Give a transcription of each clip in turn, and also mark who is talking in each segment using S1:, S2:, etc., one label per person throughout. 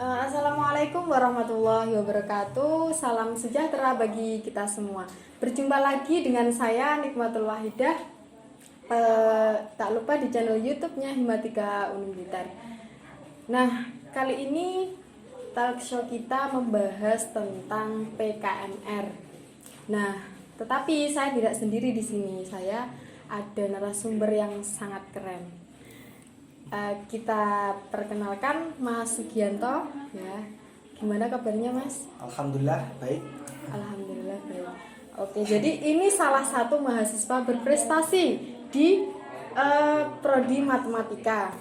S1: Assalamualaikum warahmatullahi wabarakatuh. Salam sejahtera bagi kita semua. Berjumpa lagi dengan saya Nikmatul Wahidah. Tak lupa di channel YouTube-nya Himatika Unum Blitar. Nah, kali ini talk show kita membahas tentang PKMR. Nah, tetapi saya tidak sendiri di sini. Saya ada narasumber yang sangat keren. Kita perkenalkan Mas Sugianto, ya. Gimana kabarnya, Mas?
S2: Alhamdulillah baik.
S1: Alhamdulillah baik. Oke, jadi ini salah satu mahasiswa berprestasi di prodi matematika.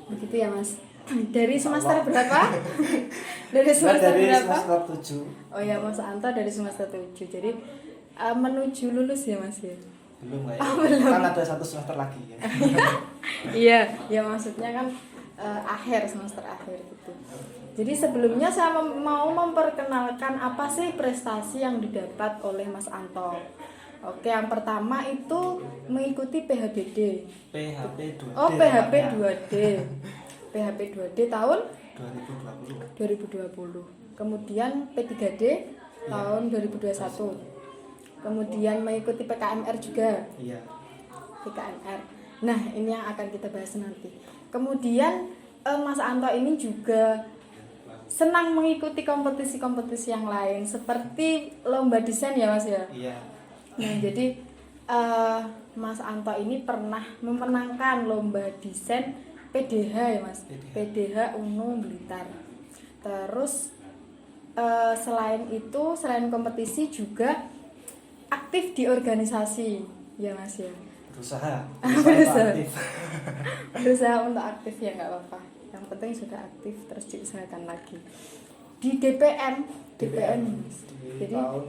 S1: Begitu ya, Mas? Dari semester berapa? Dari semester berapa?
S2: Semester 7.
S1: Oh ya, Mas Anto dari semester 7. Jadi menuju lulus ya, Mas ya?
S2: Belum ya.
S1: Belum.
S2: Kan ada satu semester lagi ya.
S1: Iya, ya maksudnya kan akhir semester akhir gitu. Jadi sebelumnya saya mau memperkenalkan apa sih prestasi yang didapat oleh Mas Anto. Oke, yang pertama itu mengikuti PHBD.
S2: PHP 2D.
S1: Oh, PHP 2D. PHP 2D tahun
S2: 2020.
S1: Kemudian P3D tahun 2021. Kemudian mengikuti PKMR juga.
S2: Iya.
S1: PKMR. Nah, ini yang akan kita bahas nanti. Kemudian Mas Anto ini juga senang mengikuti kompetisi-kompetisi yang lain seperti lomba desain ya, Mas ya.
S2: Iya.
S1: Nah, jadi Mas Anto ini pernah memenangkan lomba desain PDH ya, Mas. PDH Unum Blitar. Terus selain itu, selain kompetisi juga aktif di organisasi ya, Mas ya.
S2: Berusaha
S1: Berusaha untuk aktif ya, nggak apa-apa. Yang penting sudah aktif, terus diusahakan lagi di DPM. Mas.
S2: Jadi tahun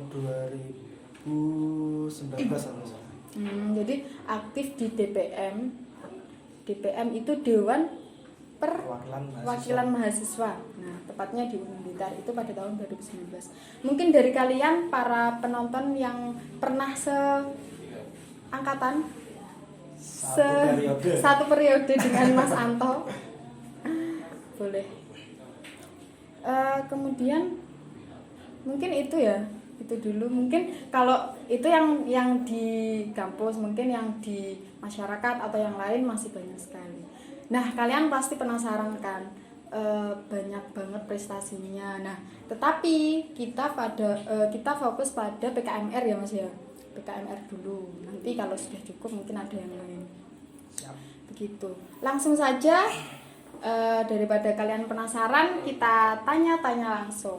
S2: 2019
S1: jadi aktif di DPM. DPM itu Dewan Perwakilan Mahasiswa. Nah, tepatnya di Unum Blitar itu pada tahun 2019. Mungkin dari kalian para penonton yang pernah seangkatan satu periode dengan Mas Anto boleh. Kemudian mungkin itu ya, itu dulu. Mungkin kalau itu yang di kampus, mungkin yang di masyarakat atau yang lain masih banyak sekali. Nah, kalian pasti penasaran kan, banyak banget prestasinya. Nah, tetapi kita fokus pada PKMR ya, Mas ya. PKMR dulu. Nanti kalau sudah cukup mungkin ada yang lain.
S2: Siap.
S1: Begitu. Langsung saja, daripada kalian penasaran, kita tanya-tanya langsung.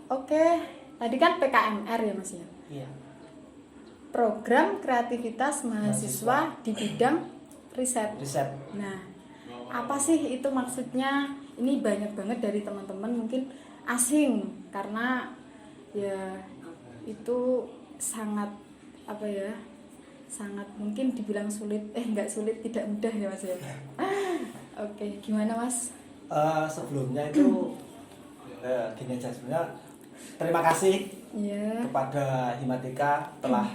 S1: Oke, tadi kan PKMR ya, Mas ya.
S2: Iya.
S1: Program kreativitas mahasiswa di bidang riset. Nah, apa sih itu maksudnya? Ini banyak banget dari teman-teman mungkin asing karena ya itu sangat sangat mungkin dibilang sulit, nggak sulit, tidak mudah ya, Mas ya. Oke, gimana, Mas?
S2: Sebelumnya itu gini aja, sebenarnya terima kasih kepada Himatika telah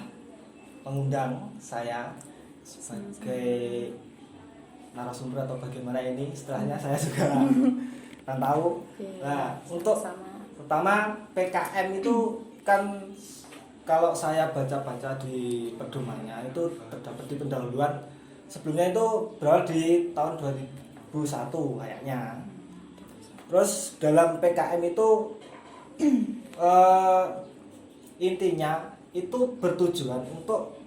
S2: mengundang saya sebagai narasumber atau bagaimana ini istilahnya, saya juga kan tahu. Nah, untuk pertama PKM itu kan kalau saya baca-baca di pedomannya itu terdapat di pendahuluan sebelumnya itu berawal di tahun 2001 kayaknya. Terus dalam PKM itu intinya itu bertujuan untuk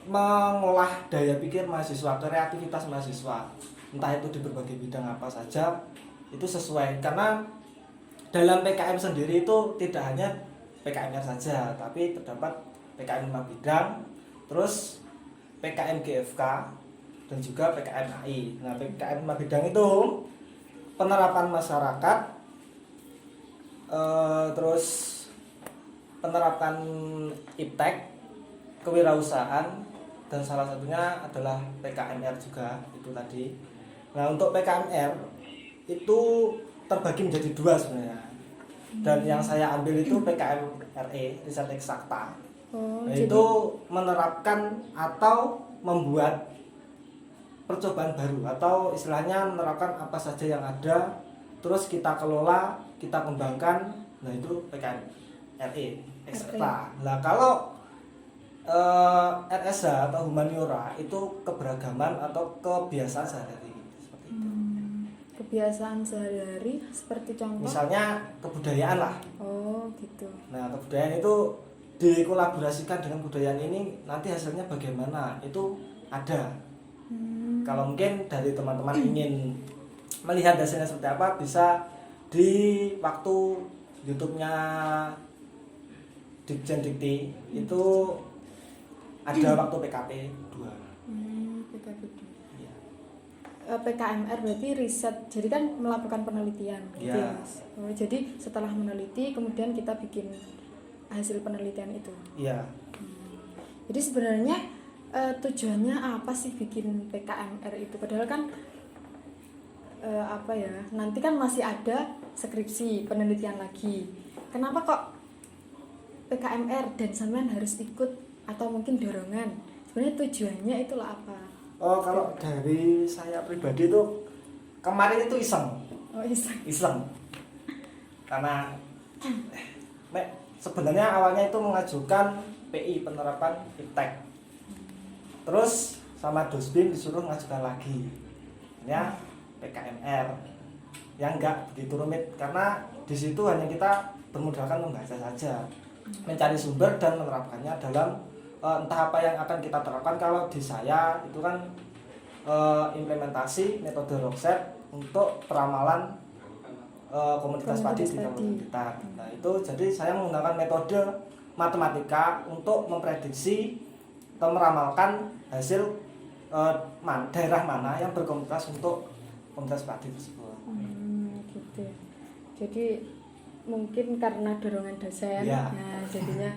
S2: mengolah daya pikir mahasiswa, kreativitas mahasiswa, entah itu di berbagai bidang apa saja, itu sesuai. Karena dalam PKM sendiri itu tidak hanya PKMR saja, tapi terdapat PKM 5 bidang, terus PKM GFK dan juga PKM AI. Nah, PKM 5 bidang itu penerapan masyarakat, terus penerapan iptek, kewirausahaan, dan salah satunya adalah PKMR juga itu tadi. Nah, untuk PKMR itu terbagi menjadi dua sebenarnya. Dan yang saya ambil itu PKMRE, riset eksakta. Itu menerapkan atau membuat percobaan baru atau istilahnya menerapkan apa saja yang ada terus kita kelola, kita kembangkan. Nah itu PKM RE ekserta. Nah kalau RSH atau humaniora itu keberagaman atau kebiasaan sehari-hari seperti itu.
S1: Kebiasaan sehari-hari seperti contoh?
S2: Misalnya kebudayaan lah.
S1: Oh gitu.
S2: Nah kebudayaan itu dikolaborasikan dengan kebudayaan ini, nanti hasilnya bagaimana itu ada. Kalau mungkin dari teman-teman ingin melihat hasilnya seperti apa, bisa di waktu YouTube-nya Ditjen Dikti itu ada waktu PKP 2.
S1: PKP 2.
S2: Ya.
S1: PKMR berarti riset, jadi kan melakukan penelitian gitu
S2: Ya.
S1: ya Mas. Oh, jadi setelah meneliti kemudian kita bikin hasil penelitian itu.
S2: Iya.
S1: Jadi sebenarnya tujuannya apa sih bikin PKMR itu? Padahal kan apa ya? Nanti kan masih ada skripsi, penelitian lagi. Kenapa kok PKMR dan sampean harus ikut atau mungkin dorongan? Sebenarnya tujuannya itulah apa?
S2: Oh, kalau dari saya pribadi tuh kemarin itu iseng.
S1: Oh,
S2: Iseng. Karena sebenarnya awalnya itu mengajukan PI, penerapan iptek. Terus sama Dosbin disuruh mengajukan lagi. Ya, PKMR. Yang enggak begitu rumit karena di situ hanya kita bermodalkan membaca saja. Mencari sumber dan menerapkannya dalam entah apa yang akan kita terapkan. Kalau di saya itu kan implementasi metode Rockset untuk peramalan komunitas padi di kampung kita. Nah itu jadi saya menggunakan metode matematika untuk memprediksi atau meramalkan hasil daerah mana yang berkomunitas untuk komunitas padi tersebut.
S1: Gitu. Jadi mungkin karena dorongan dosen,
S2: Ya.
S1: nah jadinya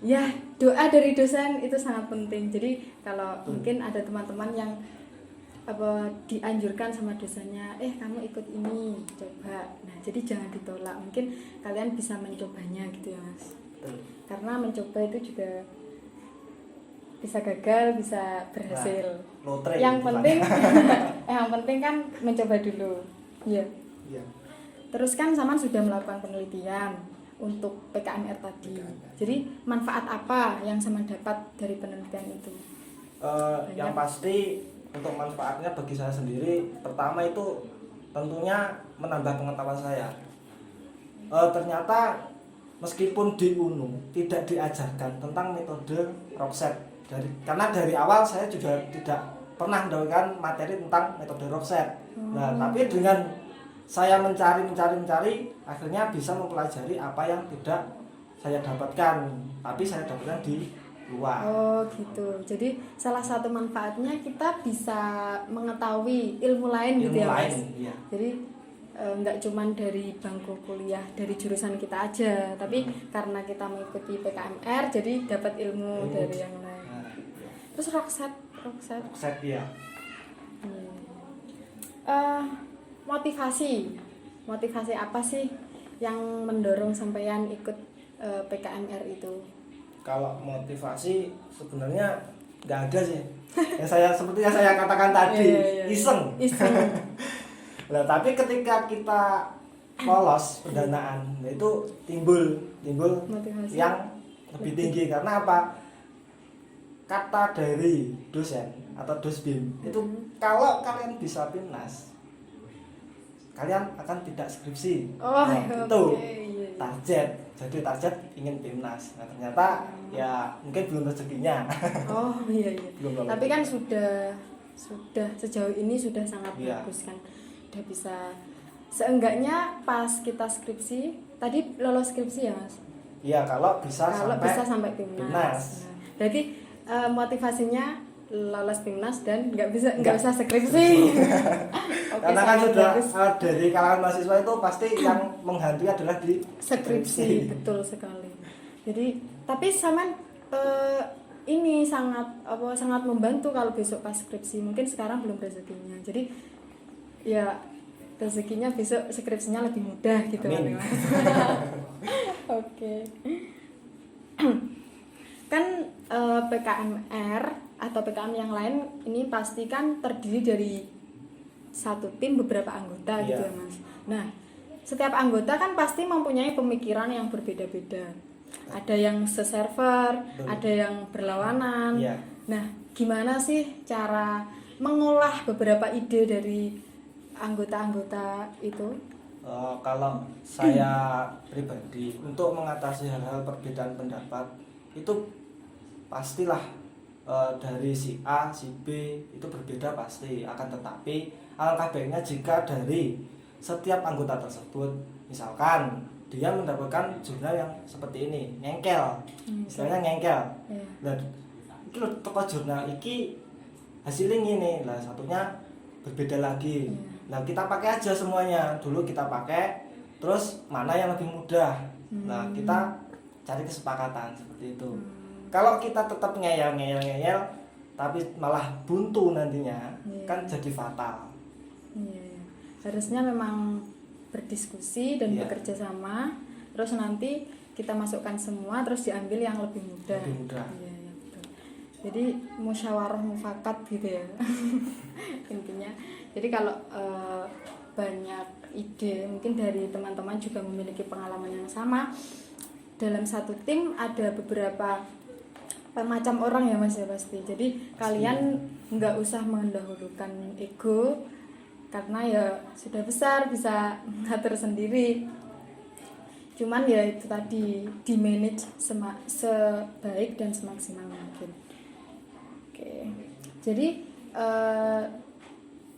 S1: ya doa dari dosen itu sangat penting. Jadi kalau mungkin ada teman-teman yang dianjurkan sama dosennya, kamu ikut ini, coba. Nah jadi jangan ditolak, mungkin kalian bisa mencobanya gitu ya Mas. Karena mencoba itu juga bisa gagal, bisa berhasil.
S2: Lotre
S1: Yang
S2: gitu
S1: penting
S2: kan.
S1: yang penting kan mencoba dulu. Iya.
S2: Iya.
S1: Terus kan Saman sudah melakukan penelitian untuk PKMR tadi. Jadi manfaat apa yang Saman dapat dari penelitian itu?
S2: Yang pasti untuk manfaatnya bagi saya sendiri, pertama itu tentunya menambah pengetahuan saya. Ternyata meskipun di UNU tidak diajarkan tentang metode Rockset, karena dari awal saya juga tidak pernah mendapatkan materi tentang metode Rockset. Nah, tapi dengan saya mencari, akhirnya bisa mempelajari apa yang tidak saya dapatkan, tapi saya dapatkan di luar.
S1: Oh gitu. Jadi salah satu manfaatnya kita bisa mengetahui ilmu lain gitu ya Mas.
S2: Iya.
S1: Jadi nggak cuman dari bangku kuliah, dari jurusan kita aja, tapi karena kita mengikuti PKMR jadi dapat ilmu dari yang lain.
S2: Nah, iya.
S1: Terus Rockset
S2: ya.
S1: Motivasi apa sih yang mendorong sampean ikut PKMR itu?
S2: Kalau motivasi sebenarnya nggak ada sih. Seperti yang saya katakan tadi, iseng. Nah, tapi ketika kita lolos pendanaan, itu timbul motivasi yang lebih tinggi. Karena apa? Kata dari dosen atau Dosbin itu kalau kalian bisa PIMNAS, kalian akan tidak skripsi. Itu target. Jadi target ingin PIMNAS. Nah ternyata ya mungkin belum rezekinya.
S1: Iya.
S2: Belum.
S1: Tapi kan sudah sejauh ini sudah sangat
S2: Iya.
S1: bagus kan. Udah bisa, seenggaknya pas kita skripsi tadi lolos skripsi ya Mas.
S2: Iya, kalau bisa
S1: sampai PIMNAS. Nah, berarti motivasinya lolos PIMNAS dan nggak usah skripsi.
S2: Karena kan sudah dari kalangan mahasiswa itu pasti yang menghantui adalah di
S1: skripsi. Betul sekali. Jadi tapi Saman ini sangat membantu kalau besok pas skripsi. Mungkin sekarang belum rezekinya. Jadi ya rezekinya besok skripsinya lebih mudah gitu kan Mas. Oke. Kan PKMR atau PKM yang lain ini pasti kan terdiri dari satu tim beberapa anggota gitu ya Mas. Nah, setiap anggota kan pasti mempunyai pemikiran yang berbeda-beda. Ada yang seserver, ada yang berlawanan.
S2: Iya.
S1: Nah, gimana sih cara mengolah beberapa ide dari anggota-anggota itu?
S2: Kalau saya pribadi untuk mengatasi hal-hal perbedaan pendapat itu pastilah dari si A, si B itu berbeda pasti, akan tetapi alangkah baiknya jika dari setiap anggota tersebut misalkan dia mendapatkan jurnal yang seperti ini, ngengkel, istilahnya ngengkel. Nah, itu toko jurnal iki hasilnya ini, lah satunya berbeda lagi. Nah, kita pakai aja semuanya. Dulu kita pakai, terus mana yang lebih mudah. Nah, kita cari kesepakatan seperti itu. Kalau kita tetap ngeyel, tapi malah buntu nantinya, kan jadi fatal.
S1: Harusnya memang berdiskusi dan bekerja sama, terus nanti kita masukkan semua, terus diambil yang lebih mudah. Iya, betul. Jadi musyawarah mufakat gitu ya intinya. Jadi kalau banyak ide, mungkin dari teman-teman juga memiliki pengalaman yang sama, dalam satu tim ada beberapa macam orang ya Mas ya pasti. Jadi kalian nggak usah mendahulukan ego, karena ya sudah besar bisa ngatur sendiri. Cuman ya itu tadi, di manage sebaik dan semaksimal mungkin. Oke. Jadi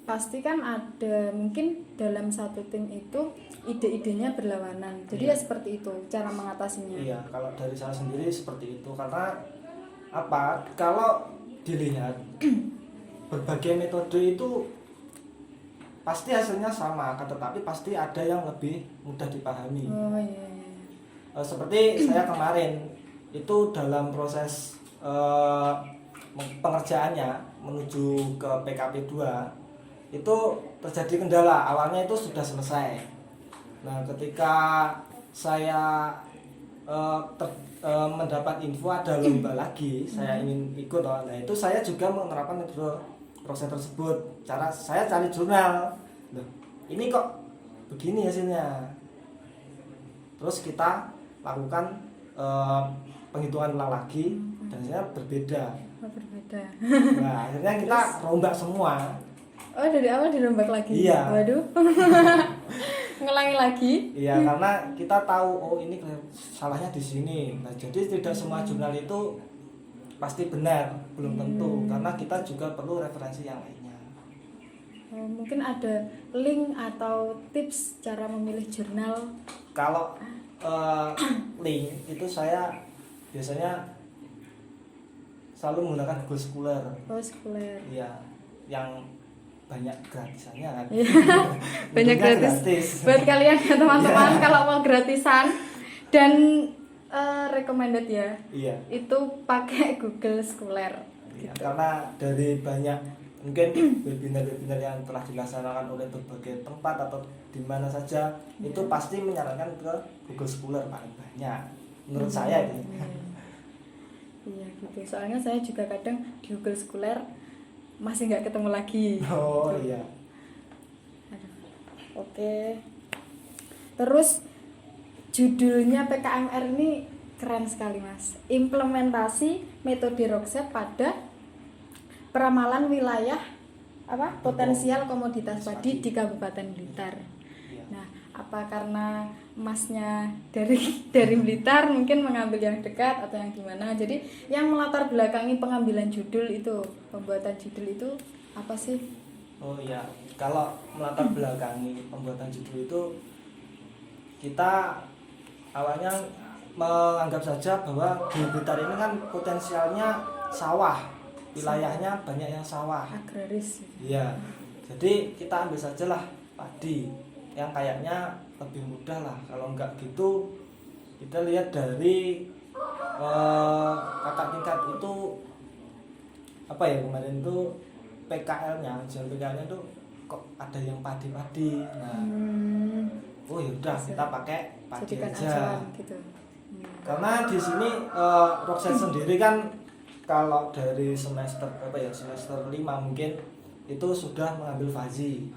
S1: pasti kan ada mungkin dalam satu tim itu ide-idenya berlawanan. Jadi ya seperti itu cara mengatasinya.
S2: Iya, kalau dari saya sendiri seperti itu, karena apa? Kalau dilihat berbagai metode itu pasti hasilnya sama, tetapi pasti ada yang lebih mudah dipahami.
S1: Oh iya.
S2: Seperti saya kemarin itu dalam proses pengerjaannya menuju ke PKP 2 itu terjadi kendala. Awalnya itu sudah selesai. Nah, ketika saya mendapat info ada lomba lagi, saya ingin ikut. Nah, itu saya juga menerapkan metode proses tersebut. Cara saya cari jurnal. Loh, ini kok begini hasilnya. Terus kita lakukan penghitungan ulang lagi dan hasilnya berbeda.
S1: Berbeda.
S2: Nah, akhirnya kita rombak semua.
S1: Oh, dari awal dirombak lagi?
S2: Iya.
S1: Waduh. Ngulangi lagi?
S2: Iya, karena kita tahu oh ini salahnya di sini. Nah, jadi tidak semua jurnal itu pasti benar, belum tentu, karena kita juga perlu referensi yang lainnya.
S1: Mungkin ada link atau tips cara memilih jurnal?
S2: Kalau link itu saya biasanya selalu menggunakan Google Scholar.
S1: Oh, Scholar.
S2: Iya, yang banyak gratisannya kan.
S1: Banyak gratis. Buat kalian ya teman-teman, kalau mau gratisan dan recommended ya.
S2: Iya.
S1: Itu pakai Google Scholar.
S2: Iya, karena dari banyak mungkin webinar-webinar yang telah dilaksanakan oleh berbagai tempat atau di mana saja, itu pasti menyarankan ke Google Scholar paling banyak. Menurut saya ini.
S1: Iya gitu. Soalnya saya juga kadang di Google Scholar masih nggak ketemu lagi.
S2: Oh iya.
S1: Oke. Terus judulnya PKMR ini keren sekali Mas. Implementasi metode Rockset pada peramalan wilayah potensial komoditas padi di Kabupaten Blitar. Nah, apa karena Masnya dari Blitar mungkin mengambil yang dekat atau yang gimana? Jadi yang melatar belakangi pengambilan judul itu, pembuatan judul itu apa sih?
S2: Oh iya, kalau melatar belakangi pembuatan judul itu kita awalnya menganggap saja bahwa di Blitar ini kan potensialnya sawah, wilayahnya banyak yang sawah,
S1: agraris.
S2: Iya, jadi kita ambil sajalah padi yang kayaknya lebih mudah lah. Kalau enggak gitu kita lihat dari kakak tingkat itu apa ya kemarin tuh PKL-nya, ujian PKL-nya tuh kok ada yang padi-padi. Nah, oh yaudah kita pakai padi aja.
S1: Gitu.
S2: Karena di sini Rockset sendiri kan kalau dari semester semester 5 mungkin itu sudah mengambil fazi.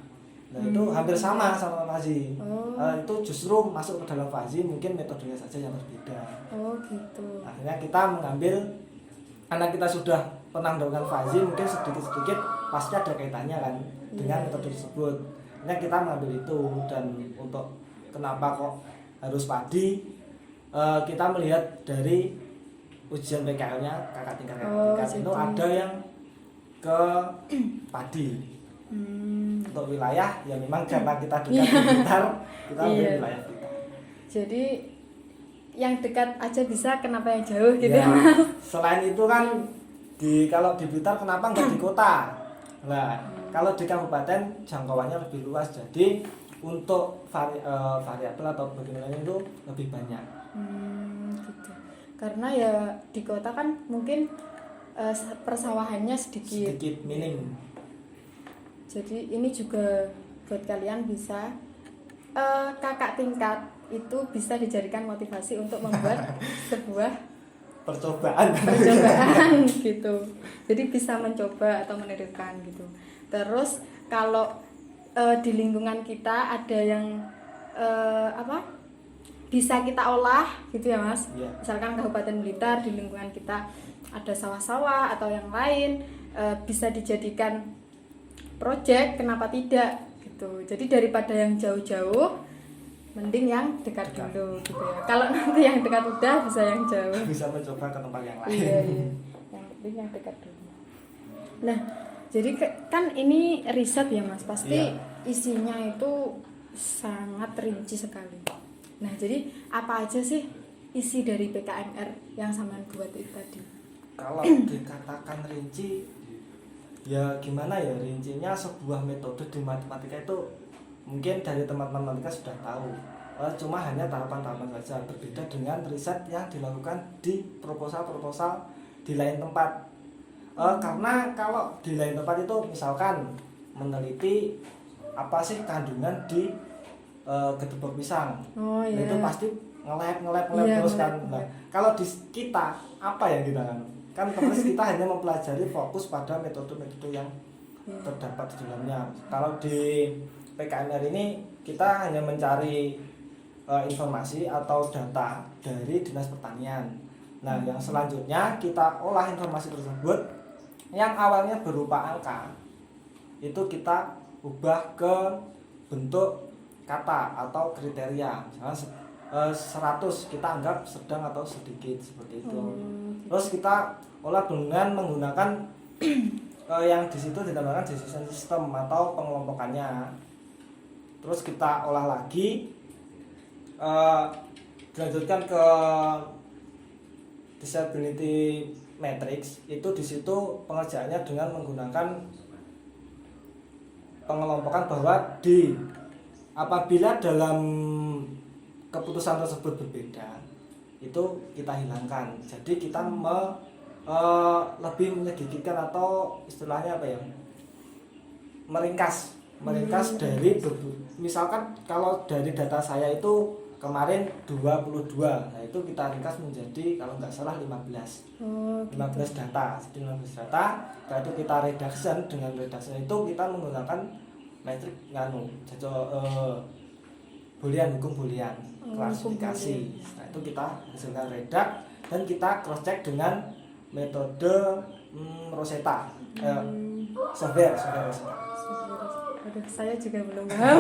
S2: Nah itu hampir sama FASI.
S1: Oh.
S2: Itu justru masuk ke dalam FASI, mungkin metodenya saja yang berbeda.
S1: Oh gitu.
S2: Akhirnya kita mengambil, karena kita sudah pernah melakukan FASI, mungkin sedikit-sedikit pasti ada kaitannya kan dengan metode tersebut. Akhirnya kita mengambil itu. Dan untuk kenapa kok harus padi, kita melihat dari ujian PKL-nya kakak tingkat itu ada yang ke padi. Untuk wilayah ya memang karena kita dekat di Blitar, kita ambil wilayah kita.
S1: Jadi yang dekat aja bisa, kenapa yang jauh gitu ya?
S2: Selain itu kan kalau di Blitar kenapa nggak di kota? Nah, kalau di kabupaten jangkauannya lebih luas, jadi untuk variabel atau bagaimana itu lebih banyak.
S1: Gitu. Karena ya di kota kan mungkin persawahannya sedikit
S2: minim.
S1: Jadi ini juga buat kalian bisa kakak tingkat itu bisa dijadikan motivasi untuk membuat sebuah
S2: percobaan
S1: gitu. Jadi bisa mencoba atau menirukan gitu. Terus kalau di lingkungan kita ada yang bisa kita olah gitu ya Mas. Misalkan Kabupaten Blitar, di lingkungan kita ada sawah-sawah atau yang lain, bisa dijadikan project, kenapa tidak gitu. Jadi daripada yang jauh-jauh, mending yang dekat dulu gitu ya. Kalau nanti yang dekat udah, bisa yang jauh,
S2: bisa mencoba ke tempat yang lain.
S1: iya. Yang penting yang dekat dulu. Nah, jadi kan ini riset ya Mas, pasti isinya itu sangat rinci sekali. Nah, jadi apa aja sih isi dari PKMR yang sampean buat itu tadi?
S2: Kalau dikatakan rinci, ya gimana ya, rincinya sebuah metode di matematika itu mungkin dari teman-teman matematika sudah tahu, cuma hanya tahapan-tahapan saja, berbeda dengan riset yang dilakukan di proposal-proposal di lain tempat. Karena kalau di lain tempat itu misalkan meneliti apa sih kandungan di gedebok pisang, itu pasti nge-lab terus kan. Nah, kalau di kita apa yang kita kan terus kita hanya mempelajari fokus pada metode-metode yang terdapat di dalamnya. Kalau di PKMR ini kita hanya mencari informasi atau data dari Dinas Pertanian. Nah, yang selanjutnya kita olah informasi tersebut yang awalnya berupa angka, itu kita ubah ke bentuk kata atau kriteria. Misalnya 100 kita anggap sedang atau sedikit, seperti itu. Terus kita olah dengan menggunakan yang di situ dinamakan decision system atau pengelompokannya. Terus kita olah lagi, dilanjutkan ke disability matrix. Itu di situ pengerjaannya dengan menggunakan pengelompokan bahwa apabila dalam keputusan tersebut berbeda, itu kita hilangkan. Jadi kita lebih menyedikitkan atau istilahnya apa ya, meringkas dari misalkan kalau dari data saya itu kemarin 22, nah itu kita ringkas menjadi kalau nggak salah 15 data. Jadi 15 data, setelah itu kita redaction. Dengan redaction itu kita menggunakan metrik boolean, hukum boolean, klasifikasi. Nah itu kita hasilkan redak dan kita cross check dengan metode Rosetta, software Rosetta.
S1: Aduh, saya juga belum paham.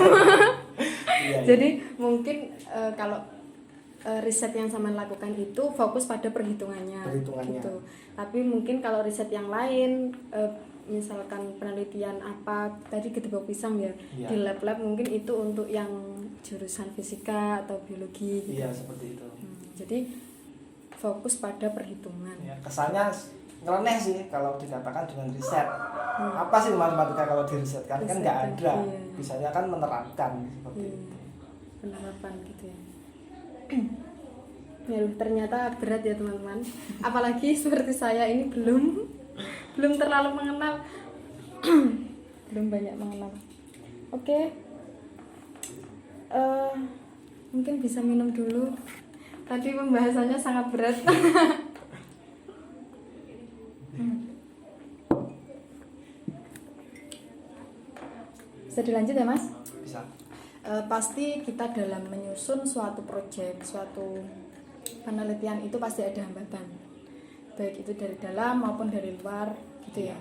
S1: Jadi mungkin kalau riset yang sama lakukan itu fokus pada perhitungannya. Gitu. Tapi mungkin kalau riset yang lain, misalkan penelitian apa tadi gedebok pisang ya, di lab-lab mungkin itu untuk yang jurusan fisika atau biologi gitu.
S2: Iya, seperti itu.
S1: Jadi fokus pada perhitungan.
S2: Ya, kesannya nyeleneh sih kalau dikatakan dengan riset. Apa sih matematika kalau dirisetkan? Kan nggak ada. Bisanya kan menerapkan seperti itu.
S1: Penerapan gitu ya. Ya, ternyata berat ya teman-teman. Apalagi seperti saya ini belum terlalu mengenal, belum banyak mengenal. Oke. Mungkin bisa minum dulu. Tadi pembahasannya sangat berat. Bisa dilanjut ya Mas? pasti kita dalam menyusun suatu proyek, suatu penelitian itu pasti ada hambatan, baik itu dari dalam maupun dari luar gitu ya.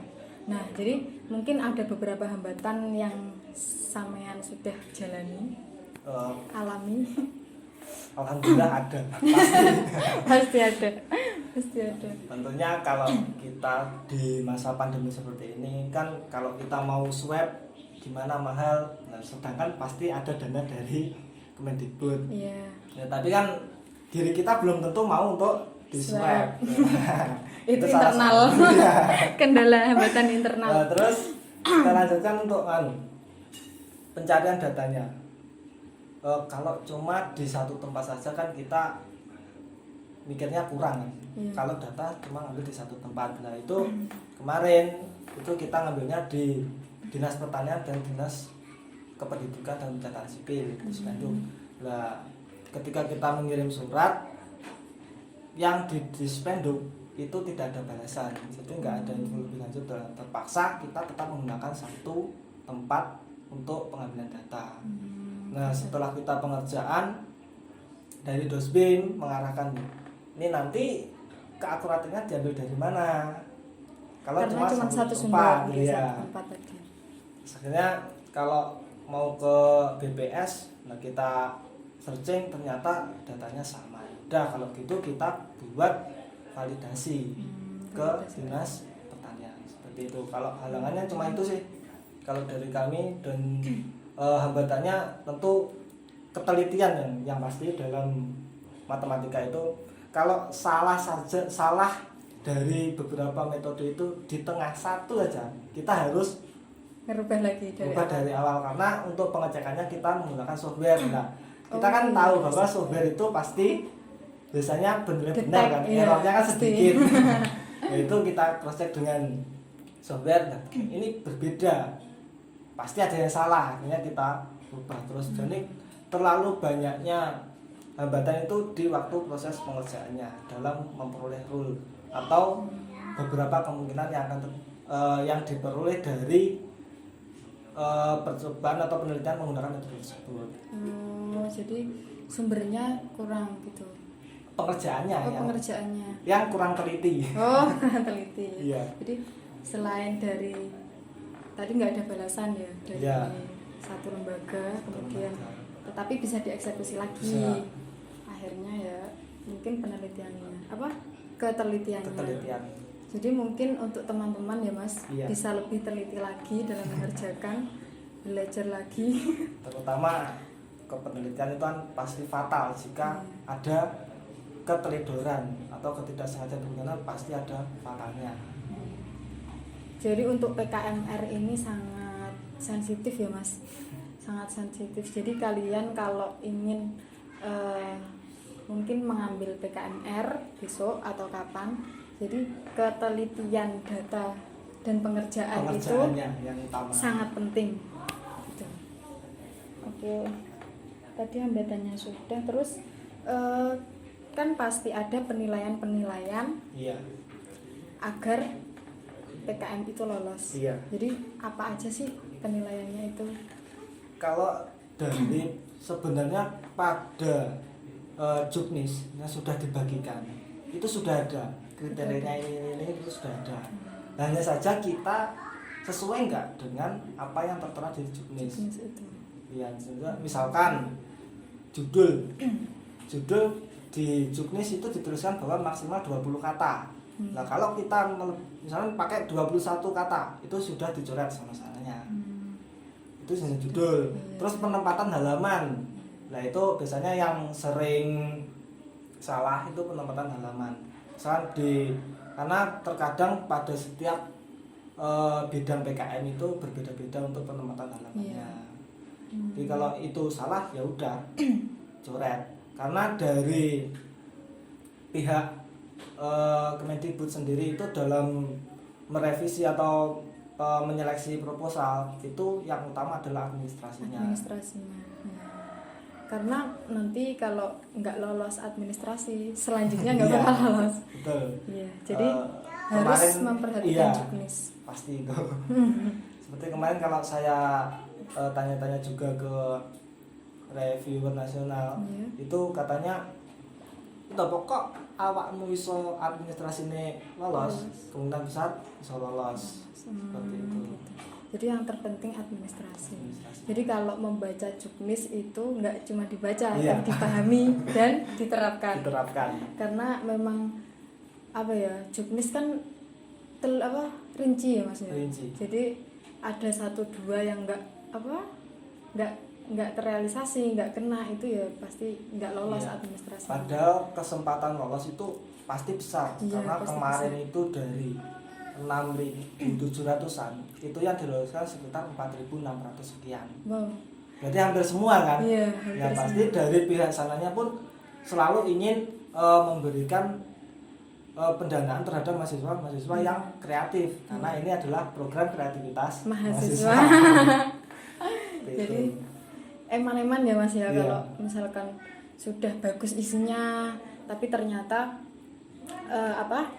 S1: Nah, jadi mungkin ada beberapa hambatan yang sampean sudah jalani, alami.
S2: Alhamdulillah ada,
S1: Pasti ada, pasti ada.
S2: tentunya kalau kita di masa pandemi seperti ini kan, kalau kita mau swab gimana mahal, nah, sedangkan pasti ada dana dari Kemendikbud.
S1: Iya.
S2: Ya, tapi kan diri kita belum tentu mau untuk di swab.
S1: Itu
S2: salah
S1: internal.
S2: satu. Iya.
S1: Kendala hambatan internal.
S2: Nah, terus kita lanjutkan untuk pencarian datanya. Kalau cuma di satu tempat saja kan kita mikirnya kurang.
S1: Iya.
S2: Kalau data cuma ngambil di satu tempat. Nah, itu kemarin itu kita ngambilnya di Dinas Pertanian dan Dinas Kependudukan dan Pencatatan Sipil di Spenduk. Nah, ketika kita mengirim surat yang di Spenduk itu tidak ada balasan, jadi nggak ada info lebih lanjut, dan terpaksa kita tetap menggunakan satu tempat untuk pengambilan data. Nah, setelah kita pengerjaan dari Dosbin mengarahkan ini nanti keakuratannya diambil dari mana? Kalau
S1: Karena cuma satu
S2: tempat,
S1: sumber,
S2: ya.
S1: satu tempat tadi.
S2: Akhirnya kalau mau ke BPS, nah kita searching ternyata datanya sama. Udah, kalau gitu kita buat validasi ke Dinas Pertanian seperti itu. Kalau halangannya cuma itu sih kalau dari kami, dan hambatannya tentu ketelitian yang pasti dalam matematika itu. Kalau salah dari beberapa metode itu di tengah satu aja kita harus
S1: Ngerubah lagi
S2: dari awal, karena untuk pengecekannya kita menggunakan software. Nah, kita kan
S1: Oh,
S2: tahu
S1: iya.
S2: bahwa software itu pasti biasanya benar-benar kan,
S1: Iya,
S2: errornya kan
S1: pasti.
S2: sedikit. Nah, itu kita cross check dengan software. Nah, ini berbeda, pasti ada yang salah, akhirnya kita ubah terus. Jadi terlalu banyaknya hambatan itu di waktu proses pengerjaannya dalam memperoleh rule, atau beberapa kemungkinan yang akan yang diperoleh dari percobaan atau penelitian menggunakan metode tersebut.
S1: Jadi sumbernya kurang gitu.
S2: Pengerjaannya
S1: Pengerjaannya.
S2: yang kurang teliti.
S1: Teliti.
S2: Iya.
S1: Jadi selain dari tadi nggak ada balasan ya dari
S2: Iya.
S1: satu lembaga, kemudian tetapi bisa dieksekusi lagi.
S2: Bisa.
S1: Akhirnya ya mungkin penelitiannya ketelitiannya.
S2: Ketelitian.
S1: Jadi mungkin untuk teman-teman ya Mas,
S2: Iya.
S1: bisa lebih teliti lagi dalam mengerjakan, belajar lagi.
S2: Terutama ke penelitian itu kan pasti fatal jika ada keteledoran atau ketidaksengajaan kemungkinan pasti ada fatalnya.
S1: Jadi untuk PKMR ini sangat sensitif ya Mas, sangat sensitif. Jadi kalian kalau ingin mungkin mengambil PKMR besok atau kapan, jadi ketelitian data dan pengerjaannya itu
S2: yang utama.
S1: sangat penting. Gitu. Oke, tadi hambatannya sudah. Terus kan pasti ada penilaian-penilaian
S2: Iya.
S1: agar PKM itu lolos.
S2: Iya.
S1: Jadi apa aja sih penilaiannya itu?
S2: Kalau dari sebenarnya pada juknis yang sudah dibagikan itu sudah ada kriterianya, ini itu sudah ada. Hanya saja kita sesuai nggak dengan apa yang tertera di juknis.
S1: Itu.
S2: Ya, misalkan judul di juknis itu dituliskan bahwa maksimal 20 kata. Nah, kalau kita misalnya pakai 21 kata, itu sudah dicoret sama salahnya. Itu hanya judul. Terus penempatan halaman. Nah, itu biasanya yang sering salah itu penempatan halaman. Karena terkadang pada setiap bidang PKM itu berbeda-beda untuk penempatan halamannya. Jadi kalau itu salah ya udah coret. Karena dari pihak Kemendikbud sendiri itu dalam merevisi atau menyeleksi proposal itu yang utama adalah administrasinya.
S1: Karena nanti kalau nggak lolos administrasi, selanjutnya nggak
S2: Iya,
S1: bakal lolos.
S2: Betul.
S1: Iya, jadi harus
S2: Kemarin,
S1: memperhatikan
S2: iya,
S1: juknis.
S2: pasti itu. Seperti kemarin kalau saya tanya-tanya juga ke reviewer nasional
S1: Iya.
S2: itu katanya udah pokok awakmu iso administrasine lolos, kemungkinan besar iso lolos. Seperti itu.
S1: Gitu. Jadi yang terpenting administrasi.
S2: Administrasi.
S1: Jadi kalau membaca juknis itu nggak cuma dibaca,
S2: Iya.
S1: tapi dipahami dan diterapkan.
S2: Diterapkan.
S1: Karena memang apa ya, juknis kan rinci ya Mas ya.
S2: Rinci.
S1: Jadi ada 1-2 yang nggak terrealisasi, nggak kena, itu ya pasti nggak lolos
S2: Iya.
S1: administrasi.
S2: Padahal kesempatan lolos itu pasti besar,
S1: Iya,
S2: karena
S1: pasti
S2: kemarin
S1: besar.
S2: itu dari 6.700-an itu yang diloloskan sekitar 4.600 sekian.
S1: Wow.
S2: Berarti hampir semua kan?
S1: Iya,
S2: Ya
S1: hampir
S2: pasti
S1: semua.
S2: dari pihak sananya pun selalu ingin memberikan pendanaan terhadap mahasiswa yang kreatif, karena ini adalah program kreativitas
S1: Mahasiswa.
S2: Seperti
S1: Jadi
S2: itu.
S1: eman-eman ya Mas ya,
S2: Iya.
S1: kalau misalkan sudah bagus isinya tapi ternyata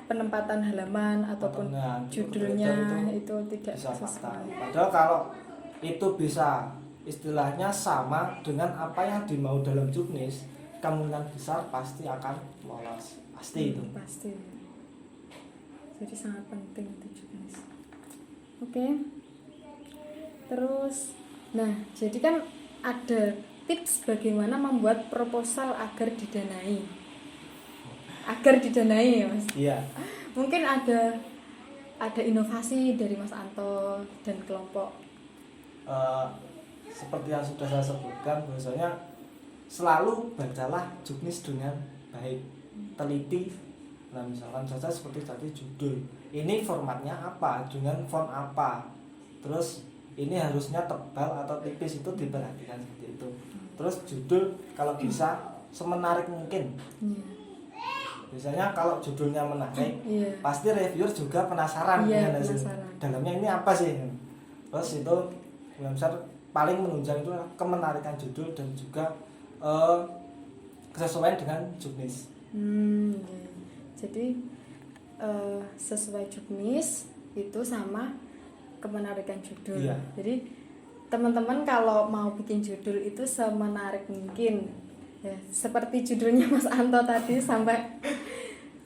S1: penempatan halaman ataupun
S2: Potongan,
S1: judulnya
S2: itu
S1: itu tidak
S2: bisa fakta.
S1: sesuai.
S2: Padahal kalau itu bisa istilahnya sama dengan apa yang dimau dalam juknis, kemungkinan besar pasti akan lolos, pasti itu.
S1: Pasti. Jadi sangat penting itu juknis. Oke. Terus, nah jadi kan ada tips bagaimana membuat proposal agar didanai. Agar didanai ya Mas.
S2: Iya.
S1: Mungkin ada inovasi dari Mas Anto dan kelompok.
S2: Seperti yang sudah saya sebutkan, bahwasanya selalu bacalah juknis dengan baik, teliti. Nah misalkan saja seperti tadi judul, ini formatnya apa, dengan font apa, terus ini harusnya tebal atau tipis, itu diperhatikan seperti itu. Terus judul kalau bisa semenarik mungkin.
S1: Iya.
S2: Biasanya kalau judulnya menarik,
S1: Iya.
S2: pasti reviewer juga penasaran
S1: Iya,
S2: dengan hasil
S1: penasaran.
S2: dalamnya ini apa sih. Terus itu yang besar paling menunjang itu kemenarikan judul dan juga kesesuaian dengan juknis.
S1: Iya. Jadi sesuai juknis itu sama kemenarikan judul.
S2: Iya.
S1: Jadi teman-teman kalau mau bikin judul itu semenarik mungkin. Ya, seperti judulnya Mas Anto tadi, sampai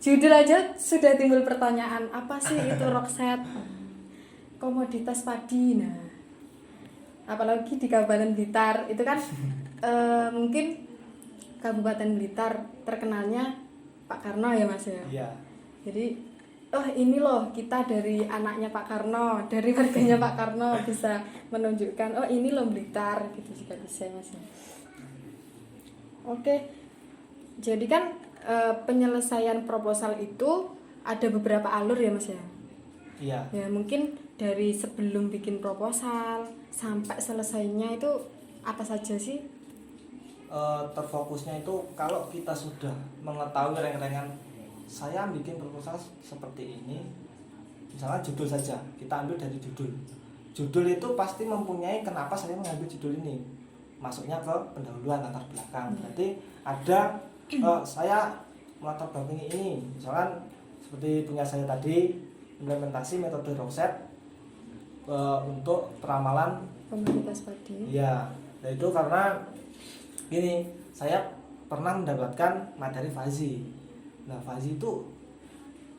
S1: judul aja sudah timbul pertanyaan, apa sih itu rockset? Komoditas padi. Nah, apalagi di Kabupaten Blitar itu kan mungkin Kabupaten Blitar terkenalnya Pak Karno ya Mas ya.
S2: Iya.
S1: Jadi ini loh kita dari anaknya Pak Karno, dari warganya Pak Karno, bisa menunjukkan ini loh Blitar gitu juga bisa Mas. Oke. Jadi kan penyelesaian proposal itu ada beberapa alur ya Mas ya.
S2: Iya.
S1: Ya mungkin dari sebelum bikin proposal sampai selesainya itu apa saja sih?
S2: Terfokusnya itu kalau kita sudah mengetahui reng-rengan saya bikin proposal seperti ini, misalnya judul saja, kita ambil dari judul. Judul itu pasti mempunyai kenapa saya mengambil judul ini, masuknya ke pendahuluan latar belakang. Berarti ada saya melatar belakangi ini, misalkan seperti punya saya tadi, implementasi metode Rockset untuk peramalan
S1: Komoditas padi.
S2: ya. Nah itu karena gini, saya pernah mendapatkan materi Fazi. Nah Fazi itu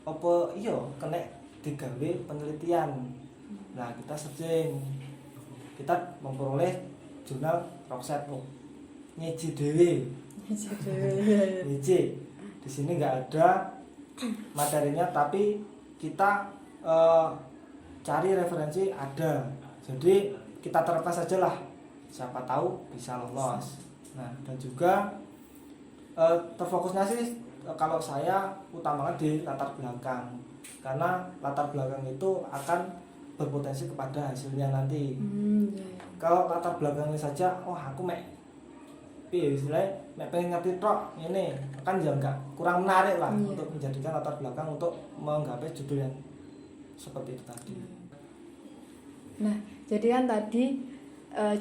S2: apa iya kena digawe penelitian. Nah kita searching, kita memperoleh jurnal Rockset nyiji dewe. Nyiji di sini nggak ada materinya, tapi kita cari referensi ada. Jadi kita terlepas saja lah, siapa tahu bisa lolos. Nah dan juga terfokusnya sih kalau saya utamakan di latar belakang, karena latar belakang itu akan berpotensi kepada hasilnya nanti.
S1: Iya.
S2: Kalau latar belakangnya saja, aku istilahnya pengen ngerti tok ini kan ya enggak, kurang menarik lah.
S1: Iya.
S2: Untuk menjadikan latar belakang untuk menggapai judul yang seperti itu tadi.
S1: Nah, jadi kan tadi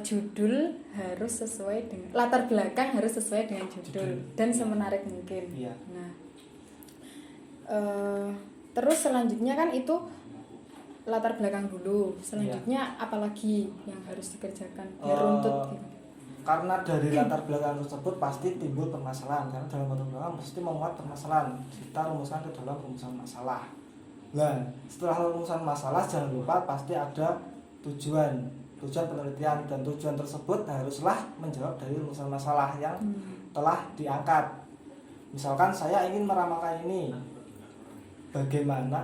S1: judul harus sesuai dengan latar belakang, harus sesuai dengan judul dan semenarik mungkin.
S2: Iya.
S1: Nah, terus selanjutnya kan itu latar belakang dulu. Selanjutnya apalagi yang harus dikerjakan biar runtut gitu.
S2: karena dari latar belakang tersebut pasti timbul permasalahan, karena dalam latar belakang pasti memuat permasalahan, kita rumuskan ke dalam rumusan masalah. Nah, setelah rumusan masalah jangan lupa pasti ada tujuan penelitian, dan tujuan tersebut haruslah menjawab dari rumusan masalah yang telah diangkat. Misalkan saya ingin meramalkan ini, bagaimana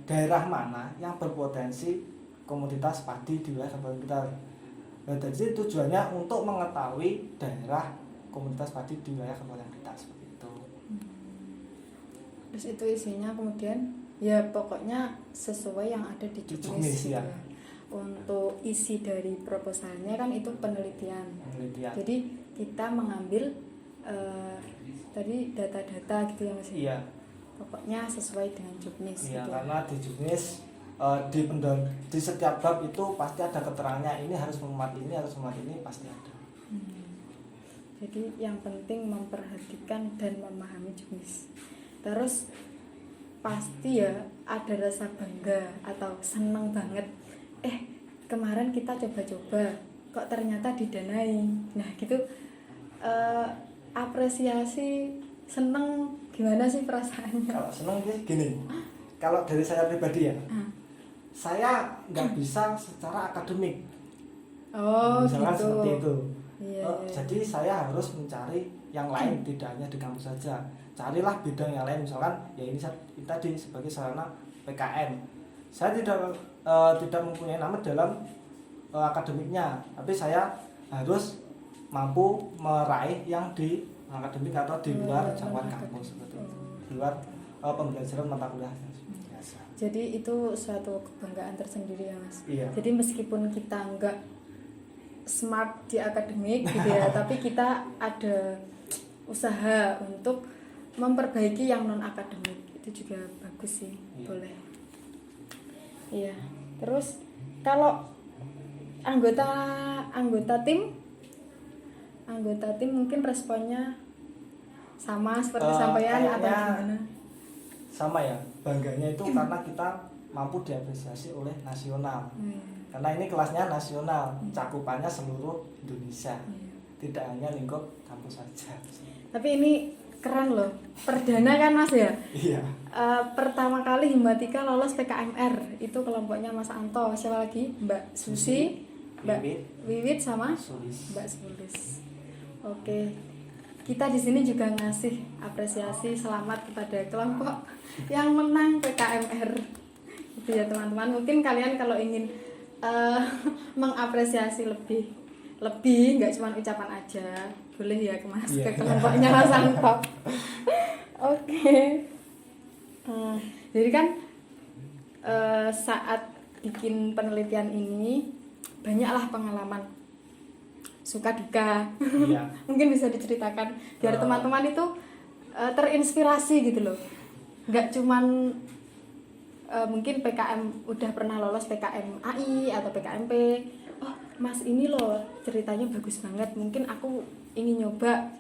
S2: daerah mana yang berpotensi komoditas padi di wilayah kabupaten kita. Nah, jadi tujuannya untuk mengetahui daerah komoditas padi di wilayah kabupaten kita, seperti itu.
S1: Terus itu isinya kemudian ya pokoknya sesuai yang ada di juknis
S2: ya.
S1: Untuk isi dari proposalnya kan itu penelitian. Jadi kita mengambil tadi data-data gitu ya Mas.
S2: Iya.
S1: Pokoknya sesuai dengan juknis.
S2: Iya,
S1: gitu.
S2: karena di juknis di setiap bab itu pasti ada keterangannya, ini harus memuat ini pasti ada.
S1: Jadi yang penting memperhatikan dan memahami juknis. Terus pasti ya ada rasa bangga atau senang banget. Kemarin kita coba-coba kok ternyata didanai. Nah gitu, apresiasi, seneng, gimana sih perasaannya?
S2: Kalau seneng sih gini, kalau dari saya pribadi ya, saya nggak bisa secara akademik. Misalkan
S1: gitu.
S2: seperti itu.
S1: Iya.
S2: Jadi saya harus mencari yang lain, tidak hanya di kampus saja. Carilah bidang yang lain, misalkan ya ini tadi sebagai sarana PKM. Saya tidak mempunyai nama dalam akademiknya, tapi saya harus mampu meraih yang di akademik atau di luar jangkauan kampus, seperti itu, di luar pembelajaran mata kuliah.
S1: Jadi itu suatu kebanggaan tersendiri ya Mas.
S2: Iya.
S1: Jadi meskipun kita enggak smart di akademik gitu ya, tapi kita ada usaha untuk memperbaiki yang non akademik, itu juga bagus sih. Iya. Boleh. Iya. Terus kalau anggota tim mungkin responnya sama seperti sampean atau gimana?
S2: Sama ya, bangganya itu karena kita mampu diapresiasi oleh nasional. Karena ini kelasnya nasional, cakupannya seluruh Indonesia, tidak hanya lingkup kampus saja.
S1: Tapi ini keren loh, perdana kan Mas ya?
S2: Iya.
S1: Pertama kali Himatika lolos PKMR, itu kelompoknya Mas Anto, siapa lagi? Mbak Susi, Mbak Wiwit sama Mbak Sulis. Oke, kita di sini juga ngasih apresiasi selamat kepada kelompok yang menang PKMR. Itu ya teman-teman. Mungkin kalian kalau ingin mengapresiasi lebih nggak cuma ucapan aja, boleh ya ke kelompoknya Mas Anto. Oke. Jadi kan saat bikin penelitian ini banyaklah pengalaman suka duka.
S2: Iya.
S1: Mungkin bisa diceritakan biar teman-teman itu terinspirasi gitu loh. Nggak cuman mungkin PKM udah pernah lolos PKM AI atau PKMP. Oh, Mas ini loh ceritanya bagus banget. Mungkin aku ingin nyoba.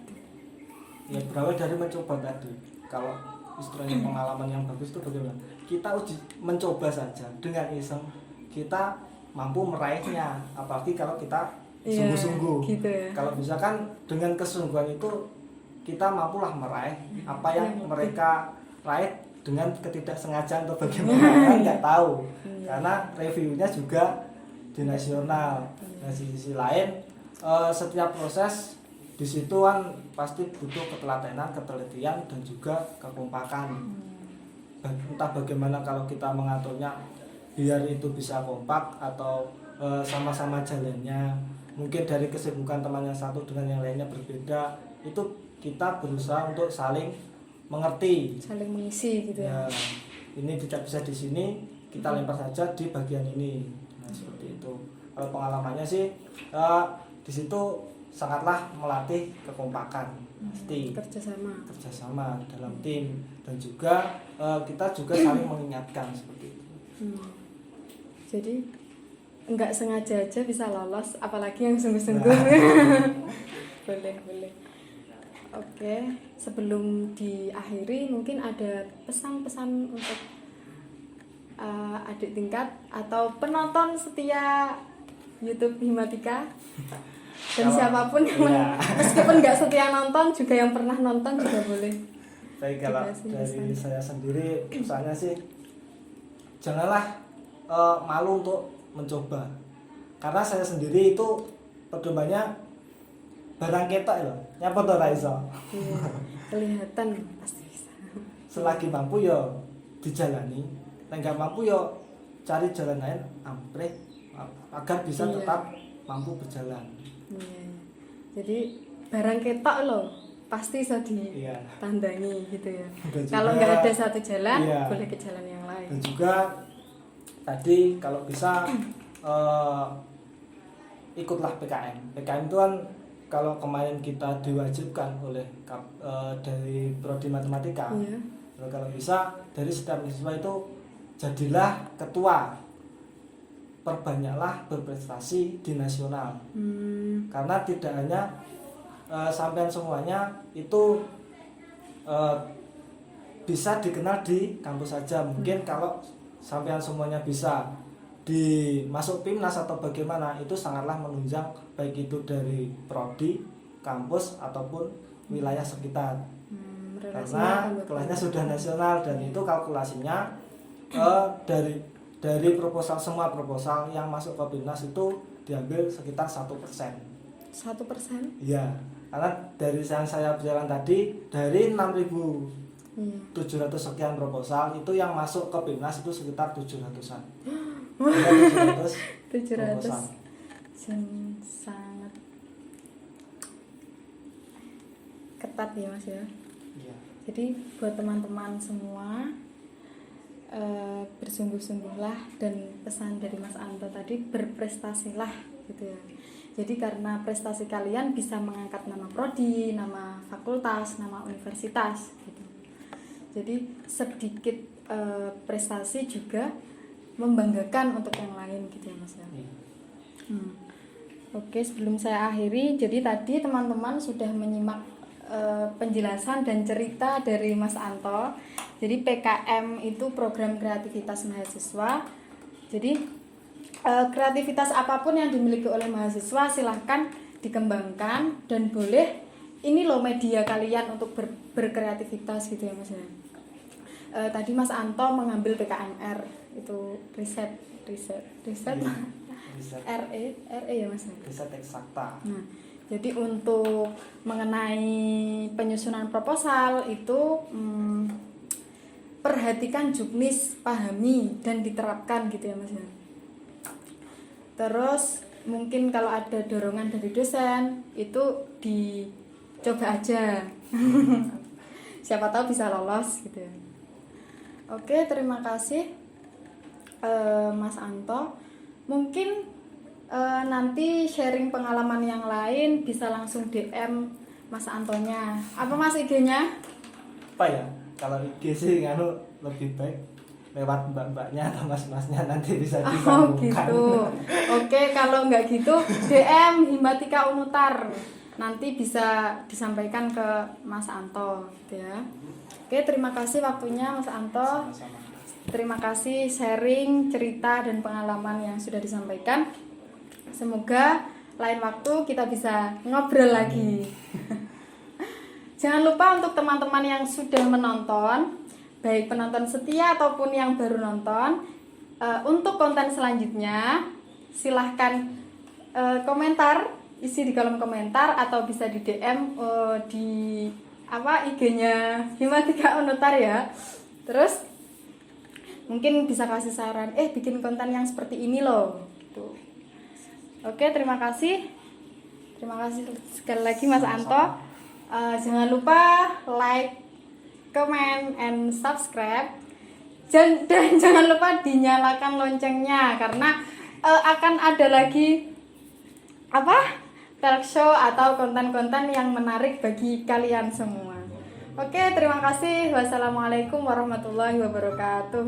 S2: Ya berawal dari mencoba tadi. Kalau istilahnya pengalaman yang bagus itu bagaimana? Kita mencoba saja dengan iseng, kita mampu meraihnya. Apalagi kalau kita sungguh-sungguh.
S1: Gitu ya.
S2: Kalau misalkan dengan kesungguhan itu kita mampulah meraih apa yang mereka raih dengan ketidaksengajaan atau bagaimana kan nggak tahu. Karena reviewnya juga di nasional. Nah, di sisi lain setiap proses di situ kan pasti butuh ketelatenan, ketelitian dan juga kekompakan. Entah bagaimana kalau kita mengaturnya biar itu bisa kompak atau sama-sama jalannya. Mungkin dari kesibukan teman yang satu dengan yang lainnya berbeda, itu kita berusaha untuk saling mengerti,
S1: saling mengisi gitu ya.
S2: Ini tidak bisa di sini, kita lempar saja di bagian ini. Nah, seperti itu. Kalau pengalamannya sih di situ sangatlah melatih kekompakan, pasti kerjasama dalam tim, dan juga kita juga saling mengingatkan seperti itu.
S1: Jadi nggak sengaja aja bisa lolos, apalagi yang sungguh-sungguh. Boleh. Oke, sebelum diakhiri mungkin ada pesan-pesan untuk adik tingkat atau penonton setia YouTube Himatika. Dan siapapun yang meskipun nggak setia nonton juga, yang pernah nonton juga boleh.
S2: Tapi kalau dari saya sendiri, misalnya sih janganlah malu untuk mencoba. Karena saya sendiri itu pedomannya barang ketok loh, nyapa to ra iso.
S1: Iya, kelihatan pasti bisa.
S2: Selagi mampu ya dijalani, nek nggak mampu ya cari jalan lain ampreh agar bisa tetap mampu berjalan.
S1: Iya. Jadi barang ketok loh pasti bisa ditandangi gitu ya. Kalau nggak ada satu jalan, boleh ke jalan yang lain.
S2: Dan juga tadi kalau bisa ikutlah PKM. PKM itu kan kalau kemarin kita diwajibkan oleh dari prodi matematika, kalau bisa dari setiap siswa itu jadilah ketua, perbanyaklah berprestasi di nasional. Karena tidak hanya sampean semuanya itu bisa dikenal di kampus saja. Mungkin kalau sampean semuanya bisa dimasuk PIMNAS atau bagaimana, itu sangatlah menunjang baik itu dari prodi, kampus ataupun wilayah sekitar. Karena kelasnya sudah nasional dan itu kalkulasinya dari proposal, semua proposal yang masuk ke PIMNAS itu diambil sekitar 1%.
S1: 1%?
S2: Iya, karena dari yang saya berjalan tadi dari 6.700 sekian proposal itu yang masuk ke PIMNAS itu sekitar 700-an.
S1: 700 sangat ketat ya Mas ya.
S2: Iya.
S1: Jadi buat teman-teman semua bersungguh-sungguhlah, dan pesan dari Mas Anto tadi, berprestasilah gitu ya. Jadi karena prestasi kalian bisa mengangkat nama prodi, nama fakultas, nama universitas gitu. Jadi sedikit prestasi juga membanggakan untuk yang lain gitu ya Mas ya. Oke, sebelum saya akhiri, jadi tadi teman-teman sudah menyimak penjelasan dan cerita dari Mas Anto. Jadi PKM itu program kreativitas mahasiswa. Jadi kreativitas apapun yang dimiliki oleh mahasiswa silahkan dikembangkan, dan boleh ini loh media kalian untuk berkreativitas gitu ya Mas ya. Tadi Mas Anto mengambil PKMR itu riset RE ya Mas.
S2: Riset eksakta.
S1: Nah, jadi untuk mengenai penyusunan proposal itu perhatikan juknis, pahami dan diterapkan gitu ya Mas ya. Terus mungkin kalau ada dorongan dari dosen itu dicoba aja. Siapa tahu bisa lolos gitu ya. Oke, terima kasih Mas Anto. Mungkin nanti sharing pengalaman yang lain bisa langsung DM Mas Antonya. Apa Mas IG-nya?
S2: Apa ya? Kalau IG sih nganu lebih baik lewat mbak-mbaknya atau mas-masnya, nanti bisa disambungkan.
S1: Oh gitu. Oke, kalau nggak gitu DM Himatika Unutar. Nanti bisa disampaikan ke Mas Anto gitu ya. Oke, terima kasih waktunya Mas Anto.
S2: Sama-sama.
S1: Terima kasih sharing cerita dan pengalaman yang sudah disampaikan. Semoga lain waktu kita bisa ngobrol lagi. Jangan lupa untuk teman-teman yang sudah menonton, baik penonton setia ataupun yang baru nonton, untuk konten selanjutnya silahkan komentar, isi di kolom komentar atau bisa di DM di IG-nya Himatika Unutar ya. Terus mungkin bisa kasih saran, bikin konten yang seperti ini loh gitu. Oke, terima kasih sekali lagi Mas Anto. Jangan lupa like, comment, and subscribe, dan jangan lupa dinyalakan loncengnya, karena akan ada lagi talk show atau konten-konten yang menarik bagi kalian semua. Oke, terima kasih. Wassalamualaikum warahmatullahi wabarakatuh.